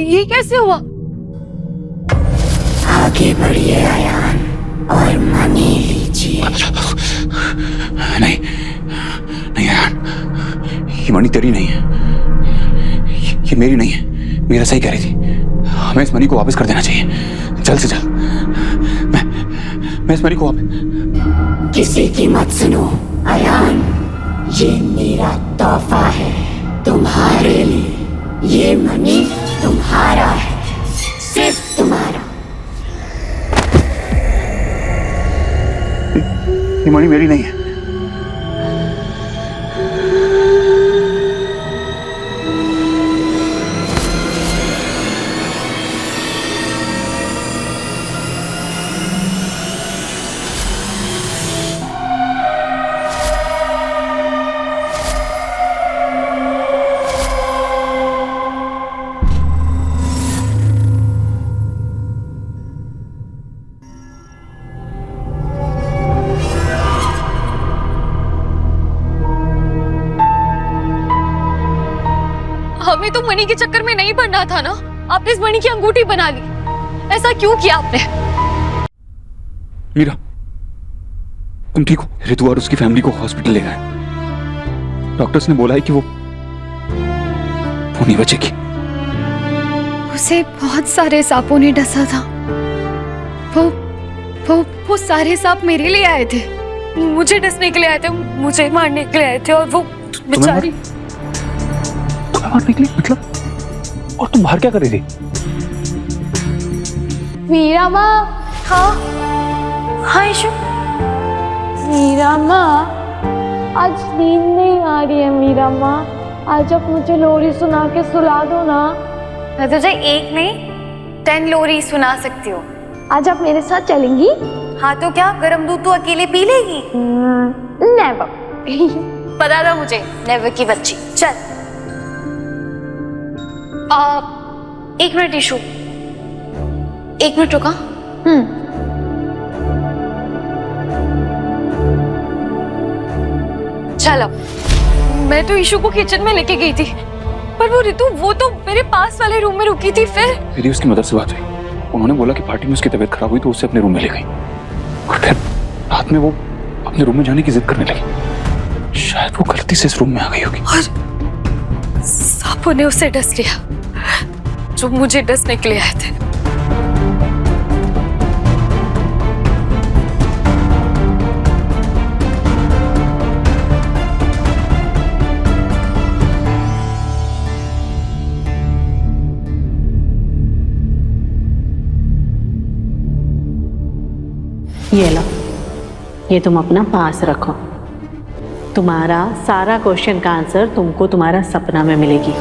ये कैसे हुआ? आगे बढ़िए अयान और मनी लीजिए। नहीं नहीं अयान, ये मणि तेरी नहीं है, ये मेरी नहीं है। मेरा सही कह रही थी, हमें इस मणि को वापस कर देना चाहिए, जल्द से जल्द। मैं इस मणि को वापस। किसी की मत सुनो अयान, ये मेरा तोहफा है तुम्हारे लिए। ये मणि तुम्हारा है, सिर्फ तुम्हारा। ये मणि मेरी नहीं है। हमें तो मणि के चक्कर में नहीं पड़ना था ना। आपने इस मणि की अंगूठी बना ली, ऐसा क्यों किया आपने? मीरा, तुम ठीक हो? ऋतु और उसकी फैमिली को हॉस्पिटल ले गए। डॉक्टर्स ने बोला है कि वो नहीं बचेगी। उसे बहुत सारे सांपों ने डसा था। वो सारे सांप मेरे लिए आए थे, मुझे डसने के लिए आए थे, मुझे मारने के लिए आए थे। और वो बेचारी तुम्हें मारने के लिए? मतलब? और तुम बाहर क्या कर रही थी? मीरा माँ। हाँ हाँ ईशु। मीरा माँ, आज नींद नहीं आ रही है मीरा माँ। आज आप मुझे लोरी सुना के सुला दो ना। मैं तुझे एक नहीं 10 लोरी सुना सकती हूँ। आज आप मेरे साथ चलेंगी? हाँ तो क्या, गरम दूध तो अकेले पी लेगी? नेवर। पता था मुझे, नेवर की बच्ची। चल। एक मिनट ईशु, 1 मिनट रुका। चलो। मैं तो ईशु को किचन में लेके गई थी, पर वो ऋतु, वो तो मेरे पास वाले रूम में रुकी थी। फिर उसकी मदर से बात हुई, उन्होंने बोला कि पार्टी में उसकी तबीयत खराब हुई तो उसे अपने रूम में ले गई, और फिर रात में वो अपने रूम में जाने की जिद करने लगी। शायद वो गलती से इस रूम में आ गई होगी और सांपों ने उसे डस लिया, जो मुझे डसने के लिए आए थे। ये लो, ये तुम अपना पास रखो। तुम्हारा सारा क्वेश्चन का आंसर तुमको तुम्हारा सपना में मिलेगी।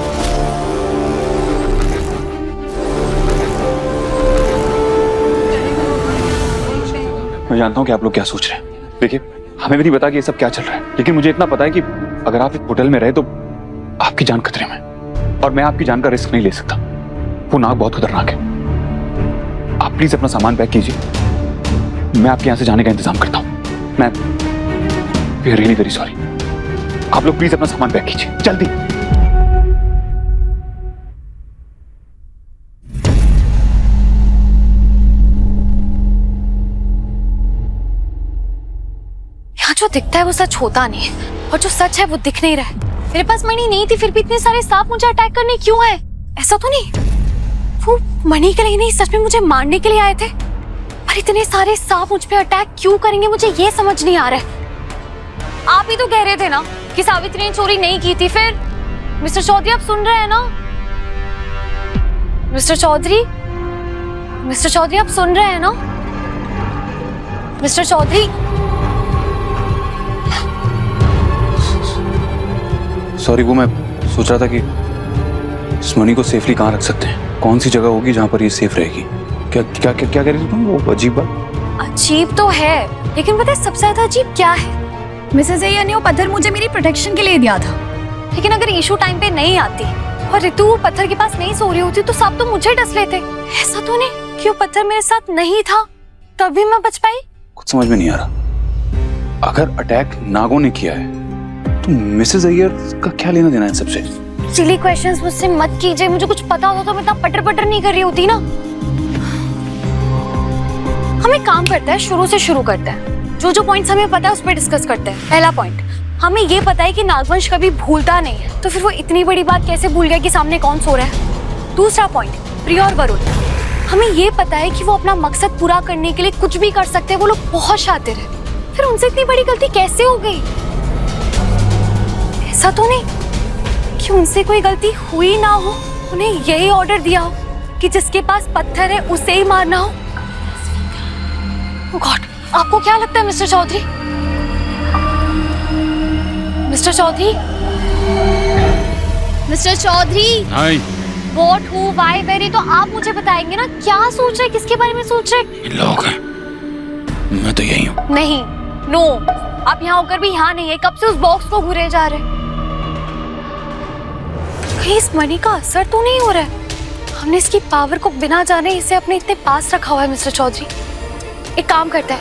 मैं जानता हूँ कि आप लोग क्या सोच रहे हैं। देखिए, हमें भी नहीं पता कि ये सब क्या चल रहा है, लेकिन मुझे इतना पता है कि अगर आप एक होटल में रहे तो आपकी जान खतरे में, और मैं आपकी जान का रिस्क नहीं ले सकता। वो नाग बहुत खतरनाक है। आप प्लीज अपना सामान पैक कीजिए, मैं आपके यहाँ से जाने का इंतजाम करता हूँ। मैं रियली वेरी सॉरी। आप लोग प्लीज अपना सामान पैक कीजिए, जल्दी। यहाँ जो दिखता है वो सच होता नहीं है, और जो सच है वो दिख नहीं रहा है। मेरे पास मणि नहीं थी, फिर भी इतने सारे सांप मुझे अटैक करने क्यों आए? ऐसा तो नहीं वो मणि के लिए नहीं, सच में मुझे मारने के लिए आए थे। पर इतने सारे सांप मुझ पे अटैक क्यों करेंगे, मुझे ये समझ नहीं आ रहा है। आप ही तो कह रहे थे ना कि सावित्री ने चोरी नहीं की थी। फिर मिस्टर चौधरी, आप सुन रहे हैं ना? मिस्टर चौधरी, मिस्टर चौधरी, आप सुन रहे हैं ना? मिस्टर चौधरी। सॉरी, वो मैं सोच रहा था कि इस मणि को सेफली कहाँ रख सकते हैं, कौन सी जगह होगी जहाँ पर ये सेफ रहेगी। क्या क्या क्या, क्या कह रही थी तुम? वो अजीब बात। अजीब तो है, लेकिन पता है सबसे ज्यादा अजीब क्या है? मिसेस अय्यर ने वो पत्थर मुझे मेरी प्रोटेक्शन के लिए दिया था। लेकिन अगर ईशू टाइम पे नहीं आती और ऋतु वो पत्थर के पास नहीं सो रही होती तो सांप तो मुझे डस लेते। ऐसा तो नहीं कि वो पत्थर मेरे साथ नहीं था तभी मैं बच पाई? कुछ समझ में नहीं आ रहा। अगर अटैक नागों ने किया है तो मिसेस अय्यर का क्या लेना देना है सबसे? सिली क्वेश्चंस मुझसे मत कीजिए, मुझे कुछ पता होता तो मैं इतना पटर पटर नहीं कर रही होती ना। हम एक काम करते हैं, शुरू से शुरू करते हैं। जो जो पॉइंट्स हमें पता है उस पर डिस्कस करते हैं। पहला पॉइंट, हमें ये पता है कि नागवंश कभी भूलता नहीं है, तो फिर वो इतनी बड़ी बात कैसे भूल गया कि सामने कौन सो रहा है। दूसरा पॉइंट, प्रिया और वरुण, हमें ये पता है कि वो अपना मकसद पूरा करने के लिए कुछ भी कर सकते हैं, वो लोग बहुत शातिर है, फिर उनसे इतनी बड़ी गलती कैसे हो गई। ऐसा तो नहीं कि उनसे कोई गलती हुई ना हो, उन्हें यही ऑर्डर दिया हो कि जिसके पास पत्थर है उसे ही मारना हो। Oh God, आपको क्या लगता है mister Chaudhary? Mister Chaudhary, mister Chaudhary, what who why very तो आप मुझे बताएंगे ना, क्या सोच रहे, किसके बारे में सोच रहे? लोग हैं, मैं तो यही हूँ। नहीं, नो, आप यहाँ होकर भी यहाँ नहीं है, कब से उस बॉक्स को घूरे जा रहे। कहीं इस मनी का असर तो नहीं हो रहा है? हमने इसकी पावर को बिना जाने इसे अपने इतने पास रखा हुआ है। मिस्टर चौधरी, एक काम करते हैं,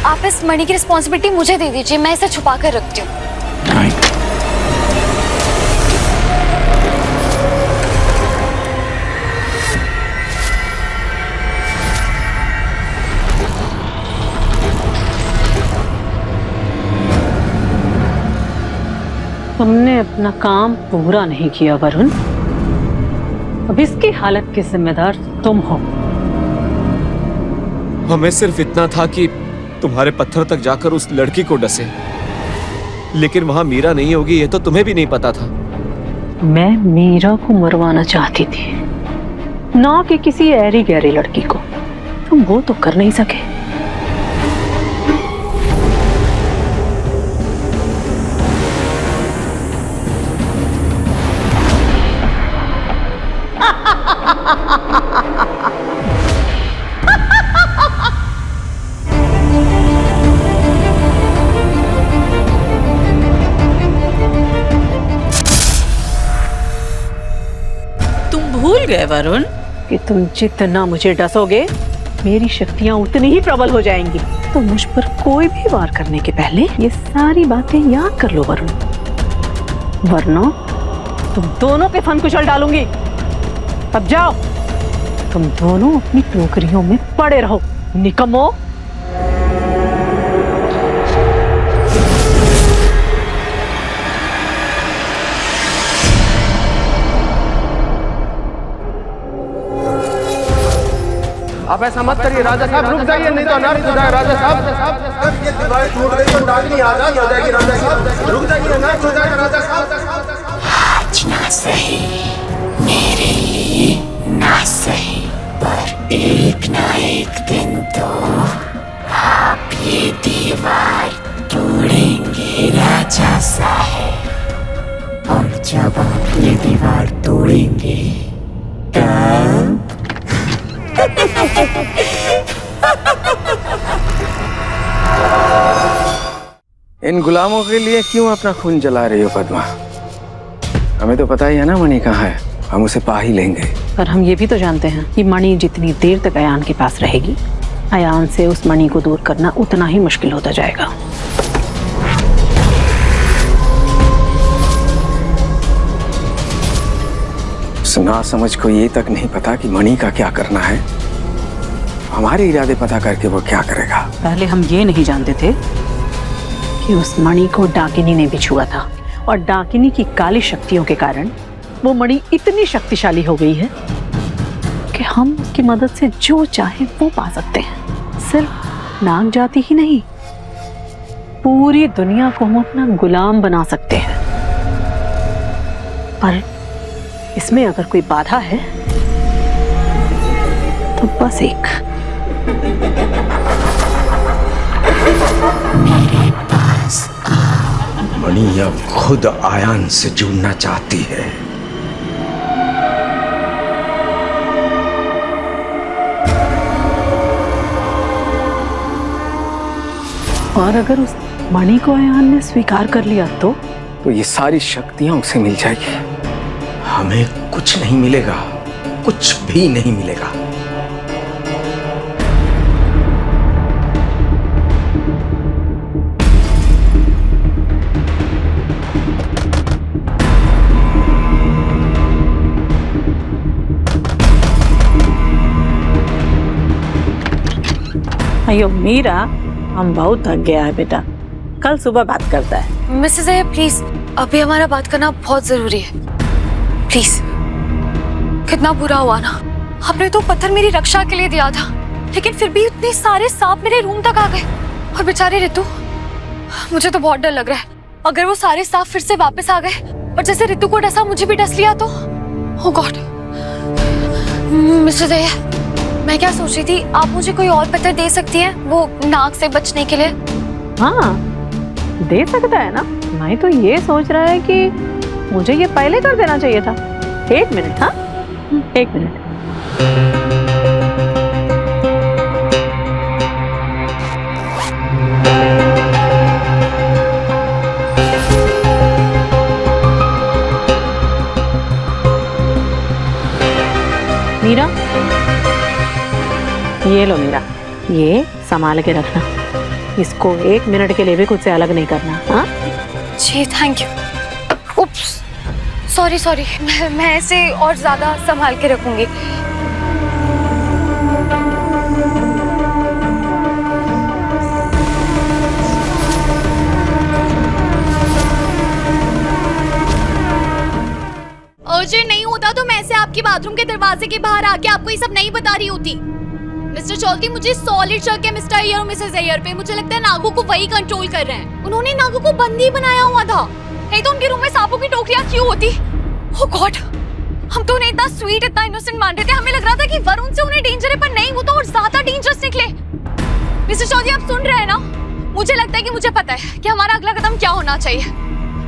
आप इस मनी की रिस्पॉन्सिबिलिटी मुझे दे दीजिए, मैं इसे छुपा कर रखती हूँ। तुमने अपना काम पूरा नहीं किया वरुण, अब इसकी हालत के जिम्मेदार तुम हो। हमें सिर्फ इतना था कि तुम्हारे पत्थर तक जाकर उस लड़की को डसे, लेकिन वहां मीरा नहीं होगी ये तो तुम्हें भी नहीं पता था। मैं मीरा को मरवाना चाहती थी, ना कि किसी ऐरी गहरी लड़की को। तुम वो तो कर नहीं सके। भूल गए वरुण कि तुम जितना मुझे डसोगे मेरी शक्तियां उतनी ही प्रबल हो जाएंगी। तो मुझ पर कोई भी वार करने के पहले ये सारी बातें याद कर लो वरुण, वरना तुम दोनों के फन कुचल डालूंगी। अब जाओ, तुम दोनों अपनी टोकरियों में पड़े रहो, निकम्मो। आप ऐसा मत करिए राजा साहब, रुक जाइए नहीं तो अनर्थ हो जाए राजा साहब। ये दीवार टूट गई तो नागिनी आजाद हो जाएगी राजा साहब, रुक जाइए अनर्थ हो जाएगा राजा साहब। आज ना सही, मेरे लिए ना सही, पर एक ना एक दिन तो आप ये दीवार तोड़ेंगे राजा साहब। और जब आप ये दीवार तोड़ेंगे तब इन गुलामों के लिए क्यों अपना खून जला रही हो पद्मा? हमें तो पता ही है ना मणि कहाँ है, हम उसे पा ही लेंगे। पर हम ये भी तो जानते हैं कि मणि जितनी देर तक अयान के पास रहेगी, अयान से उस मणि को दूर करना उतना ही मुश्किल होता जाएगा। सुना समझ को ये तक नहीं पता कि मणि का क्या करना है। हमारे इरादे पता करके वो क्या करेगा। पहले हम ये नहीं जानते थे कि उस मणि को डाकिनी ने भी छुआ था, और डाकिनी की काली शक्तियों के कारण वो मणि इतनी शक्तिशाली हो गई है कि हम उसकी मदद से जो चाहे वो पा सकते हैं। सिर्फ नाग जाति ही नहीं, पूरी दुनिया को हम अपना गुलाम बना सकते हैं। पर इसमें अगर कोई बाधा है तो बस एक, मेरे पास मणि अब खुद आयान से जुड़ना चाहती है। और अगर उस मणि को आयान ने स्वीकार कर लिया तो ये सारी शक्तियां उसे मिल जाएगी। हमें कुछ नहीं मिलेगा, कुछ भी नहीं मिलेगा। अयो मीरा, हम बहुत थक गया है बेटा, कल सुबह बात करता है। मिसेस अय्यर प्लीज, अभी हमारा बात करना बहुत जरूरी है, प्लीज। कितना बुरा हुआ ना, आपने तो पत्थर मेरी रक्षा के लिए दिया था, लेकिन फिर भी इतने सारे सांप मेरे रूम तक आ गए। और बेचारे रितु, मुझे तो बहुत डर लग रहा है, अगर वो सारे सांप फिर से वापस आ गए और जैसे रितु को डसा मुझे भी डस लिया तो। ओह गॉड। मिस्टर अय्यर, मैं क्या सोच रही थी, आप मुझे कोई और पत्थर दे सकती हैं वो नाग से बचने के लिए? हाँ दे सकता है ना। मैं तो ये सोच रहा है कि मुझे ये पहले कर देना चाहिए था। 1 मिनट। हाँ 1 मिनट। मीरा, ये लो मीरा, ये संभाल के रखना, इसको 1 मिनट के लिए भी खुद से अलग नहीं करना। हाँ जी thank you. Oops, sorry sorry, मैं इसे और ज्यादा संभाल के रखूंगी। अर्जेंट नहीं होता तो मैं ऐसे आपके बाथरूम के दरवाजे के बाहर आके आपको ये सब नहीं बता रही होती। मिस्टर चौधरी, मुझे सॉलिड शक है मिस्टर अय्यर और मिसेस अय्यर पे। मुझे लगता है नागों को वही कंट्रोल कर रहे हैं। उन्होंने नागों को बंदी बनाया हुआ था, नहीं तो उनके रूम में सांपों की टोकरियां क्यों होती? ओह गॉड, हम तो उन्हें इतना स्वीट, इतना इनोसेंट मान रहे थे, हमें लग रहा था कि वरुण से उन्हें डेंजर है, पर नहीं, वो तो और ज्यादा डेंजरस निकले। मिस्टर चौधरी, आप सुन रहे हैं ना? मुझे लगता है कि मुझे पता है कि हमारा अगला कदम क्या होना चाहिए।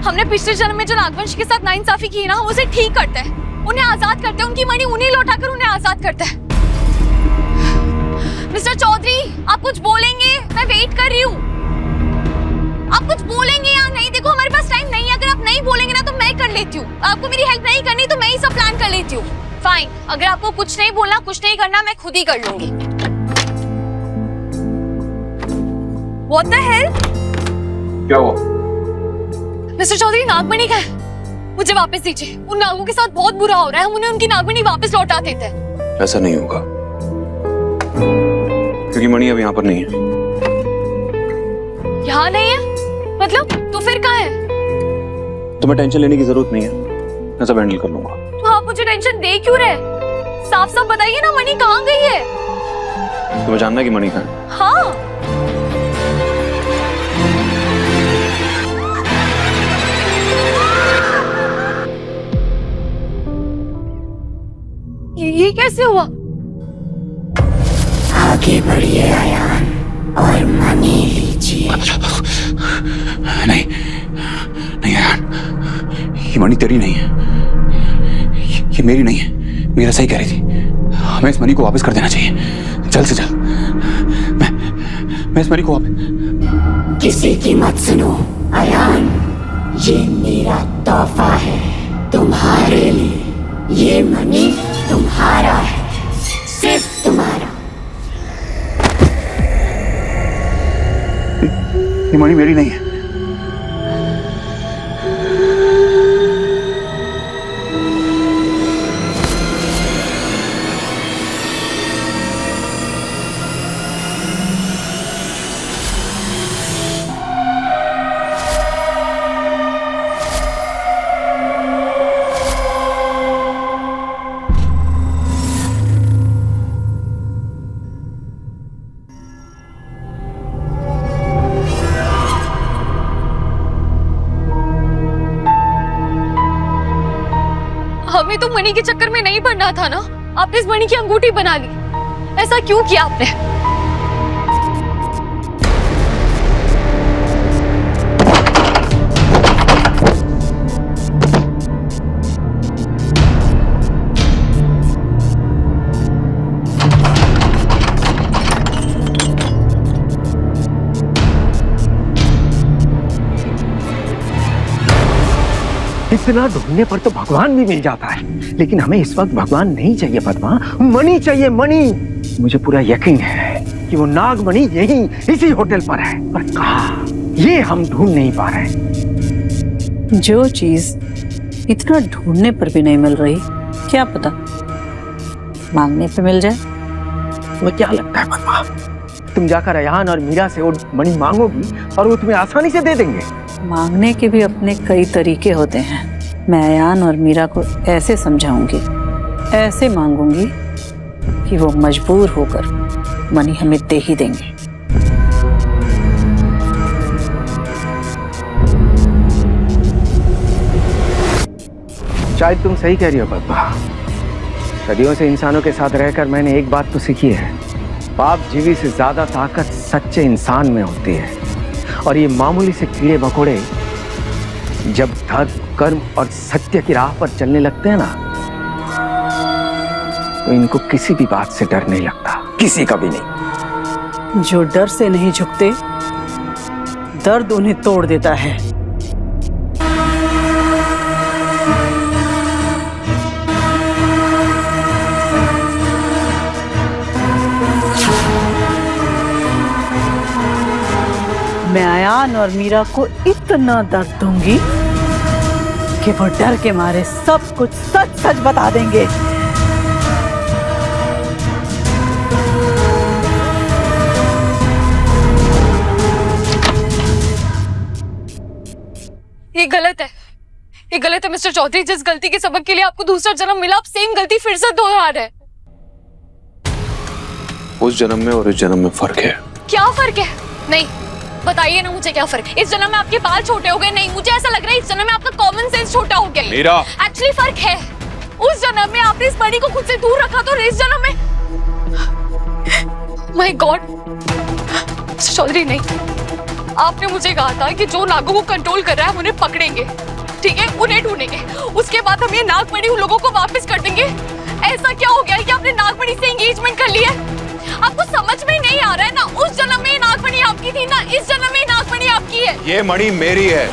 हमने पिछले जन्म में जो नागवंश के साथ नाइंसाफी की ना, उसे ठीक करते हैं, उन्हें आजाद करते हैं, उनकी मणि उन्हें लौटाकर उन्हें आजाद करते हैं। मिस्टर चौधरी, आप कुछ बोलेंगे? मैं वेट कर रही हूँ। आप कुछ बोलेंगे या नहीं? देखो हमारे पास टाइम नहीं है, अगर आप नहीं बोलेंगे ना तो मैं कर लेती हूँ। आपको मेरी हेल्प नहीं करनी तो मैं ही सब प्लान कर लेती हूँ। फाइन, अगर आपको कुछ नहीं बोलना, कुछ नहीं करना, मैं खुद ही कर लूंगी। What the hell? क्या हुआ? मिस्टर चौधरी, नागमणि का है, मुझे वापस दीजिए। उन नागों के साथ बहुत बुरा हो रहा है, हम उन्हें उनकी नागमणि वापस लौटा देते हैं। ऐसा नहीं होगा, क्योंकि मणि अब यहाँ पर नहीं है। यहाँ नहीं है? मतलब तो फिर कहाँ है? तुम्हें टेंशन लेने की जरूरत नहीं है, मैं सब हैंडल कर लूंगा। तो आप मुझे टेंशन दे क्यों रहे? साफ साफ बताइए ना, मणि कहाँ गई है? तुम्हें जानना है कि मणि कहाँ है? हाँ, ये कैसे हुआ? आगे बढ़िए अयान और मणि लीजिए। नहीं नहीं अयान, ये मणि तेरी नहीं है, ये मेरी नहीं है। मीरा सही कह रही थी, हमें इस मणि को वापस कर देना चाहिए, जल्द से जल्द। मैं इस मणि को वापस। किसी की मत सुनो अयान, ये मेरा तोहफा है तुम्हारे लिए। ये मणि तुम्हारा है, सिर्फ तुम्हारा। ये मणि मेरी नहीं है। हमें तो मणि के चक्कर में नहीं पड़ना था ना। आपने इस मणि की अंगूठी बना ली, ऐसा क्यों किया आपने? इतना ढूंढने पर तो भगवान भी मिल जाता है, लेकिन हमें इस वक्त भगवान नहीं चाहिए पद्मा, मणि चाहिए, मणि। मुझे पूरा यकीन है कि वो नागमणि यहीं इसी होटल पर है, पर कहाँ ये हम ढूंढ नहीं पा रहे। जो चीज इतना ढूंढने पर भी नहीं मिल रही, क्या पता मांगने पे मिल जाए। तुम्हें क्या लगता है पद्मा, तुम जाकर अयान और मीरा से वो मणि मांगोगी और वो तुम्हें आसानी से दे देंगे। मांगने के भी अपने कई तरीके होते हैं। मैं अयान और मीरा को ऐसे समझाऊंगी, ऐसे मांगूंगी कि वो मजबूर होकर मणि हमें दे ही देंगे। शायद तुम सही कह रही हो पद्मा। सदियों से इंसानों के साथ रहकर मैंने एक बात तो सीखी है, पाप जीवी से ज्यादा ताकत सच्चे इंसान में होती है। और ये मामूली से कीड़े मकोड़े जब धर्म, कर्म और सत्य की राह पर चलने लगते हैं ना, तो इनको किसी भी बात से डर नहीं लगता, किसी का भी नहीं। जो डर से नहीं झुकते, दर्द उन्हें तोड़ देता है। मैं अयान और मीरा को इतना दर्द दूंगी कि वो डर के मारे सब कुछ सच सच बता देंगे। ये गलत है, ये गलत है मिस्टर चौधरी। जिस गलती के सबक के लिए आपको दूसरा जन्म मिला, आप सेम गलती फिर से दोहरा रहे हैं। उस जन्म में और इस जन्म में फर्क है। क्या फर्क है? नहीं, बताइए ना मुझे क्या फर्क है। इस जन्म में आपके बाल छोटे हो गए, नहीं मुझे ऐसा लग रहा है इस जन्म में आपका कॉमन सेंस छोटा हो गया। मीरा, एक्चुअली फर्क है। उस जन्म में आपने इस मणि को खुद से दूर रखा था और इस जन्म में माय गॉड चौधरी, नहीं, आपने मुझे कहा था कि जो नागों को कंट्रोल कर रहा है हम उन्हें पकड़ेंगे, ठीक है, उन्हें ढूंढेंगे, उसके बाद हम ये नागमणि उन लोगों को वापस कर देंगे। ऐसा क्या हो गया कि आपने नागमणि से एंगेजमेंट कर लिया? आपको समझ में नहीं आ रहा है ना? उस जन्म में नागमणि आपकी थी ना, इस जन्म में नागमणि आपकी है। ये मणि मेरी है।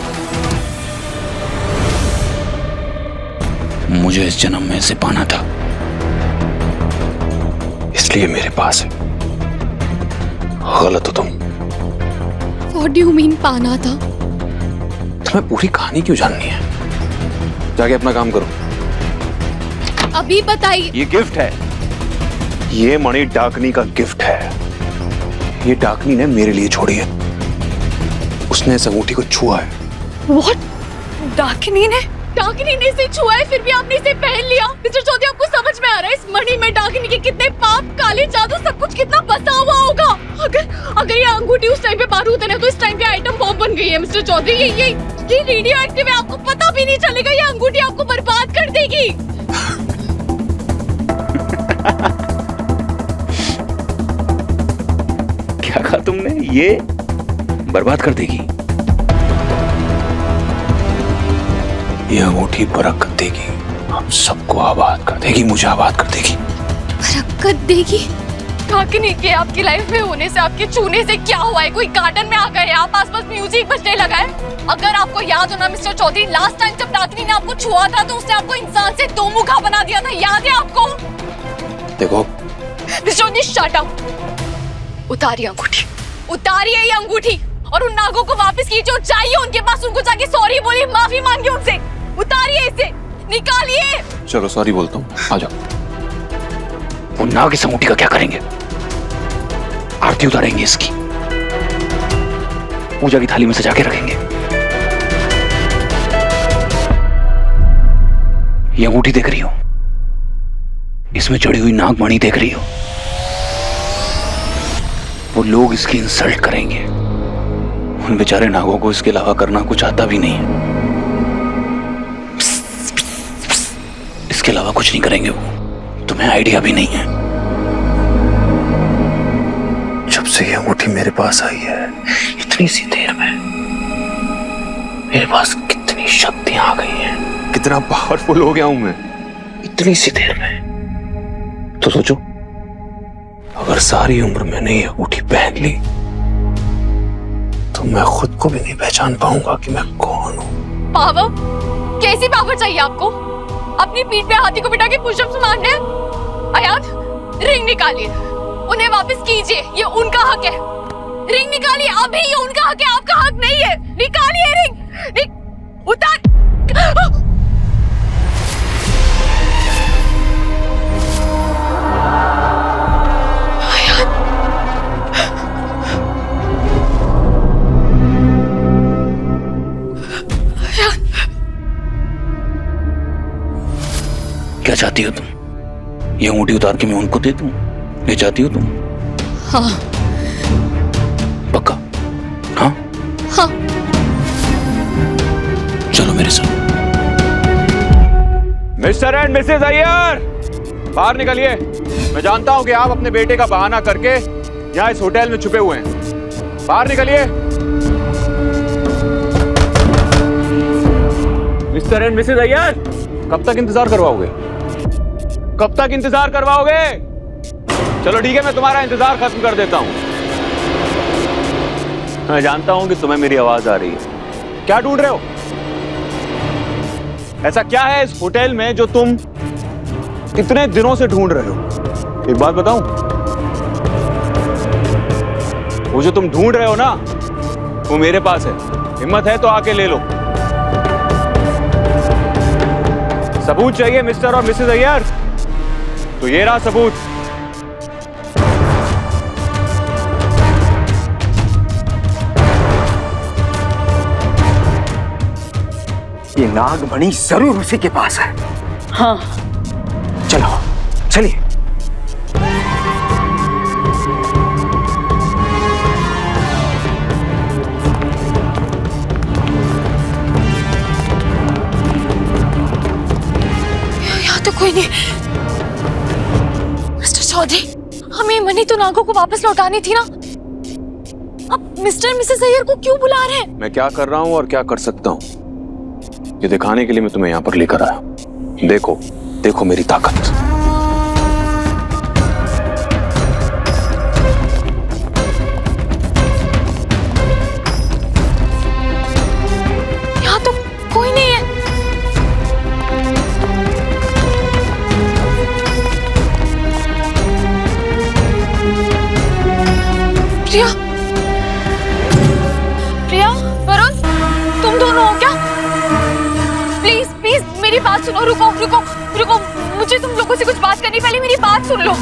मुझे इस जन्म में इसे पाना था, इसलिए मेरे पास है। गलत हो तुम। What do you mean पाना था? तुम्हें पूरी कहानी क्यों जाननी है? जाके अपना काम करो। अभी बताइए। ये गिफ्ट है, ये मणि डाकनी का गिफ्ट है। ये डाकनी ने मेरे लिए छोड़ी है। उसने इस अंगूठी को छुआ है। What? डाकिनी ने इसे छुआ है, फिर भी आपने इसे पहन लिया। मिस्टर चौधरी, आपको समझ में आ रहा है इस मणि में डाकिनी के कितने पाप, काले जादू, सब कुछ कितना बसा हुआ होगा? अगर ये अंगूठी उस टाइम पे बारूद है ना, तो इस टाइम पे आइटम बॉम्ब बन गई है मिस्टर चौधरी। ये रेडियो एक्टिव है, आपको पता भी नहीं चलेगा। ये अंगूठी आपको बर्बाद कर देगी। क्या कहा तुमने? ये बर्बाद कर देगी? ये अंगूठी बरकत देगी, हम सबको आबाद कर देगी, मुझे आबाद कर देगी। बरकत देगी? डाकिनी के आपकी लाइफ में होने से, आपके छूने से क्या हुआ है? कोई गार्डन में आ गए, आप आसपास म्यूजिक बजने लगा है? अगर आपको याद हो ना मिस्टर चौधरी, लास्ट टाइम जब डाकिनी ने आपको छुआ था तो उसने आपको इंसान से दो मुखा बना दिया था, याद है आपको? देखो मिस्टर चौधरी, शट अप। उतारिए अंगूठी, उतारिए ये अंगूठी और उन नागों को वापस कीजिए। जो चाहिए उनके पास, उनको जाके सॉरी बोलिए, माफी मांगिए उनसे। उतारिए इसे, निकालिए। चलो सॉरी बोलता हूँ, आ जाओ। वो नाग इस अंगूठी का क्या करेंगे? आरती उतारेंगे इसकी, पूजा की थाली में सजा के रखेंगे। ये अंगूठी देख रही हो? इसमें चढ़ी हुई नागमणि देख रही हो? वो लोग इसकी इंसल्ट करेंगे। उन बेचारे नागों को इसके अलावा करना कुछ आता भी नहीं है। इसके अलावा कुछ नहीं करेंगे वो। तुम्हें आइडिया भी नहीं है। जब से ये अंगूठी मेरे पास आई है, इतनी सी देर में मेरे पास कितनी शक्तियां आ गई हैं, कितना पावरफुल हो गया हूं मैं इतनी सी देर में। तो सोचो, अगर सारी उम्र मैंने ये अंगूठी पहन ली तो मैं खुद को भी नहीं पहचान पाऊंगा कि मैं कौन हूं। पावर? कैसी पावर चाहिए आपको? अपनी पीठ पे हाथी को बिठा के पुशअप्स मारने? अयान, रिंग निकालिए, उन्हें वापस कीजिए, ये उनका हक है। रिंग निकालिए अभी, ये उनका हक है, आपका हक नहीं है। निकालिए रिंग, उतार। क्या चाहती हो तुम? ये अंगूठी उतार के मैं उनको दे दूं? ये चाहती हो तुम? हाँ पक्का? हाँ हाँ। चलो मेरे साथ। मिस्टर एंड मिसेस अय्यर, बाहर निकलिए। मैं जानता हूं कि आप अपने बेटे का बहाना करके यहाँ इस होटल में छुपे हुए हैं। बाहर निकलिए। मिस्टर एंड मिसेस अय्यर, कब तक इंतजार करवाओगे? कब तक इंतजार करवाओगे? चलो ठीक है, मैं तुम्हारा इंतजार खत्म कर देता हूं। मैं जानता हूं कि तुम्हें मेरी आवाज आ रही है। क्या ढूंढ रहे हो? ऐसा क्या है इस होटल में जो तुम इतने दिनों से ढूंढ रहे हो? एक बात बताऊं, वो जो तुम ढूंढ रहे हो ना, वो मेरे पास है। हिम्मत है तो आके ले लो। सबूत चाहिए मिस्टर और मिसेस अय्यर? तो ये रहा सबूत। ये नागमणि जरूर उसी के पास है। हाँ चलो चलिए। यहाँ तो कोई नहीं। मिस्टर चौधरी, हमें मनी तो नागों को वापस लौटानी थी ना। अब मिस्टर मिसेस अय्यर को क्यों बुला रहे हैं? मैं क्या कर रहा हूं और क्या कर सकता हूं, ये दिखाने के लिए मैं तुम्हें यहां पर लेकर आया। देखो देखो मेरी ताकत। यहाँ तो कोई नहीं है। प्रिया, प्रिया, वरुण, तुम दोनों हो क्या? प्लीज प्लीज मेरी बात सुनो। रुको रुको रुको, मुझे तुम लोगों से कुछ बात करनी, पहले मेरी बात सुन लो।